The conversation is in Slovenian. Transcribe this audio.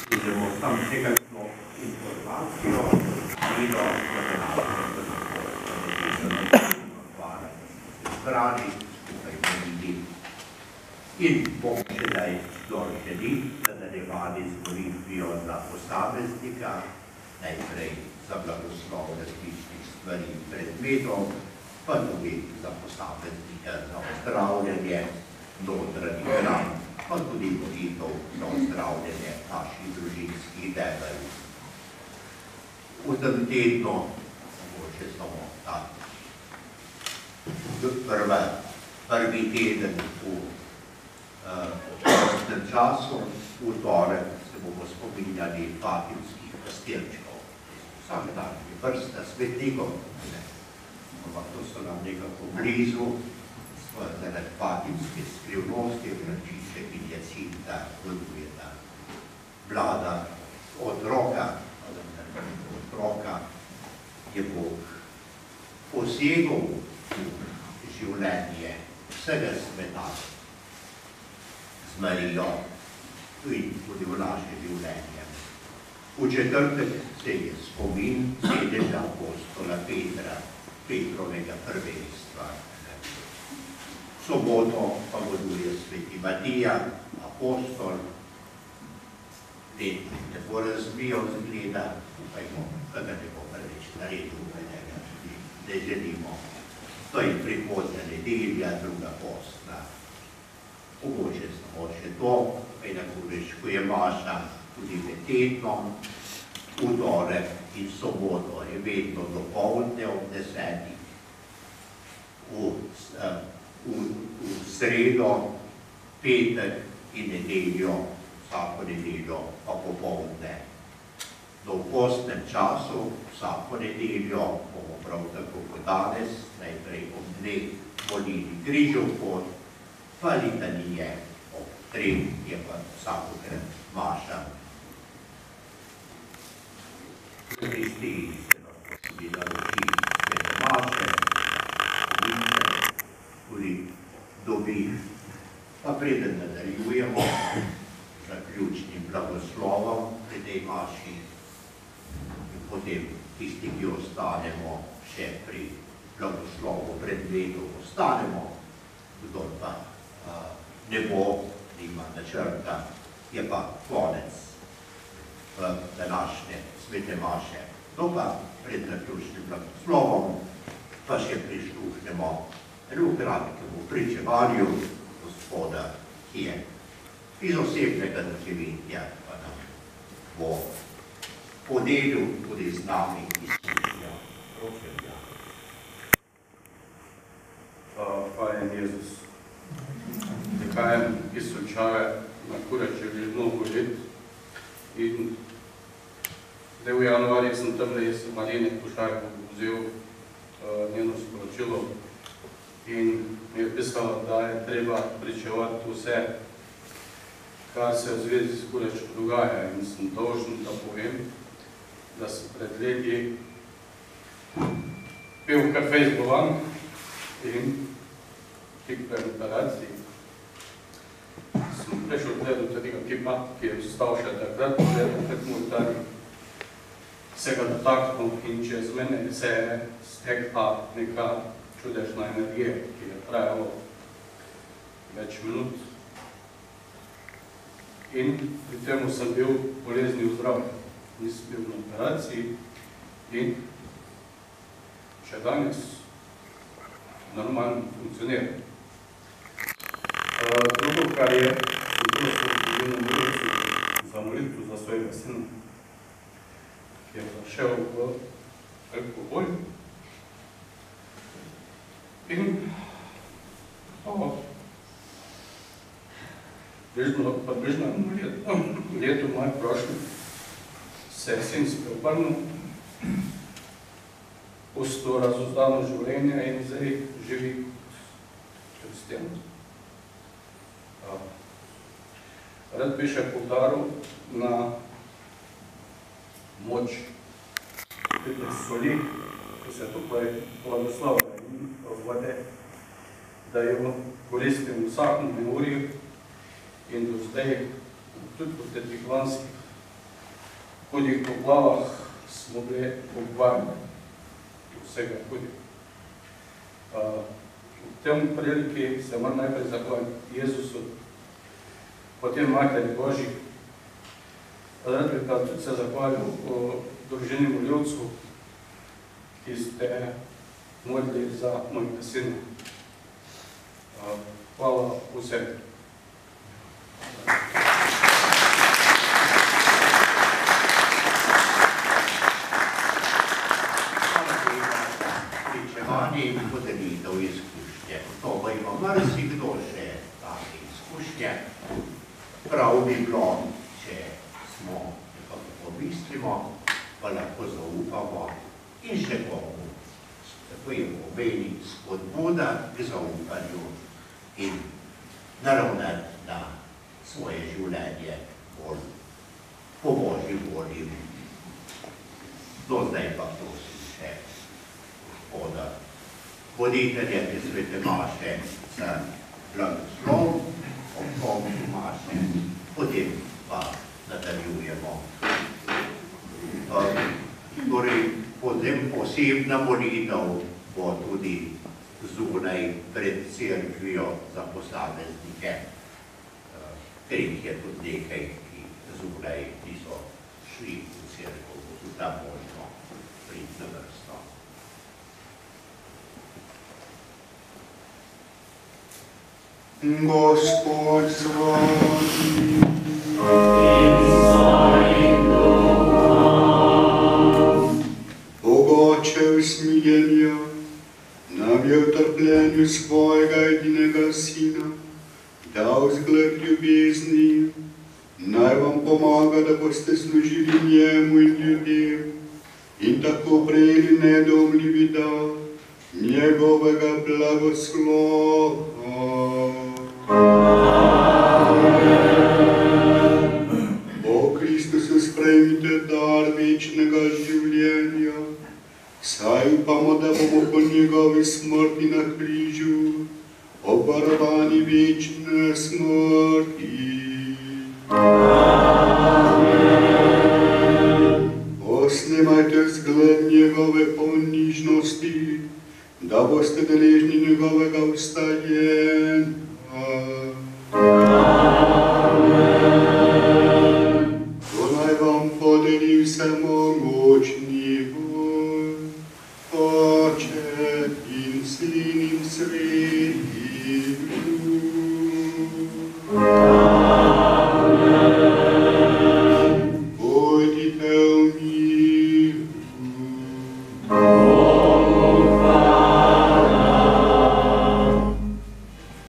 vzemo tam nekakšno informacijo, ino, zbrali, skupaj volili. In bom sedaj želi nadaljevali z molitvijo za posameznika, najprej za blagoslov različnih stvari in predmetov, pa tudi za posameznika, za ozdravljanje notranjih ran, pa tudi molitev za ozdravljanje naših družinskih debeljih. V tem tednu, mogoče samo ta prvi teden v prostem času, v torek se bomo spominjali fatimskih pastirčkov. Vsak dan je vrsta svetnikov, ampak to so nam nekako blizu, zaradi fatimske skrivnosti, Frančišek in Jacinta vodujeta. Vlada otroka je Bog posegel v življenje vsega sveta z Marijo in tudi v naše življenje. V četrtek se je spomin sedeža apostola Petra, Petrovega prvenstva. V soboto pa voduje sveti Matija, apostol, ne bo razbijal zgleda, upajmo, da ne bo prvič naredil, ne želimo. To je prihodnja nedelja, druga postna. Mogoče samo še to, enako veš, ko je maša tudi med tednom, v torek in soboto je vedno dopoldne ob 10. V sredo, petek in nedeljo, vsako nedeljo pa popoldne. Do v postnem času, vsako nedeljo, bomo prav tako kot danes, najprej ob 2 molili križev pot, pa litanije ob 3 je pa vsakokrat maša. Kristi se lahko seveda roči svete maše, tudi dobi. Pa preden nadaljujemo zaključnim blagoslovom pri tej maši in potem tisti, ki ostanemo še pri blagoslovu predmetu, ostanemo, kdo pa ne bo, nima načrta, je pa konec današnje svete maše. To pa pred zaključnim blagoslovom pa še prisluhnemo eno kratkemu pričevanju Gospoda, ki je iz osebnega doživetja, pa nam bo podelil tudi z nami izkušnjo. Prosim, ja. Hvala, Jezus. Prihajam iz Solčave, na Kurače že mnogo let. In zdaj v januarju sem tamle iz Marjene Košarko vzel njeno sporočilo in mi je pisala, da je treba pričevati vse, kar se v zvezi s Kuračo dogaja. In sem dolžen, da povem, da sem pred leti pil kafej z bolan in tik pred operaciji sem prišel do tega kipa, ki je vstal še takrat, pred mortari, se ga dotaknil in čez mene se je stekla neka čudežna energija, ki je trajalo več minut. In pri temu sem bil bolezni zdrav, nisem bil na operaciji in še danes normalno funkcioniram. Drugo, kar je, bilo sem tudi na molitvi za molitvu za svojega sina, ki je zašel v alkohol. In približno leto moje prošle se je sin spreobrnil, pustil razuzdano življenje in zdaj živi kristjan. Rad bi še poudaril na moč soli, ko se tukaj blagoslavlja in vode, da jo koristim v vsakem neurju in do zdaj, tudi po tetiklanskih Tudi v poplavah smo bili obvarni vsega tudi. V tem priliki se moram najprej zahvaliti Jezusu, potem Materi Božji, rad bi pa tudi se zahvalil družini moljivcu, ki ste molili za mojega sina. Hvala vsem. Pričevanje in podelitev izkušnje. To pa ima marsikdo še take izkušnje. Prav bi bilo, če smo nekako pomislimo, pa lahko zaupamo in še komu. Tako je pomeni spodbuda k zaupanju in naravnati na svoje življenje bolj po Božji volji. Do zdaj pa prosim še gospoda voditelja te svete maše za blagoslov, ob koncu maše, potem pa nadaljujemo. Torej, potem posebna molitev bo tudi zunaj pred cerkvijo za posameznike, ker jih je tudi nekaj, ki zunaj niso šli v cerkev, bo tudi tam možno priti na vrsto. Gospod z vami. Bogoče usmiljenja nam je v trpljenju svojega edinega Sina dal zgled ljubezni, naj vam pomaga, da boste služili njemu in ljudem in tako prejeli nedomljivi dar njegovega blagoslova. O Kristusu sprejmite dar večnega življenja, saj upamo, da bomo po njegovi smrti na križu obvarovani večne smrti. Posnemajte zgled njegove ponižnosti, da boste deležni njegovega vstajenja. To naj vam podeli vsemogočni Bog, Oče in Sin in Sveti Duh. Pojdite v miru.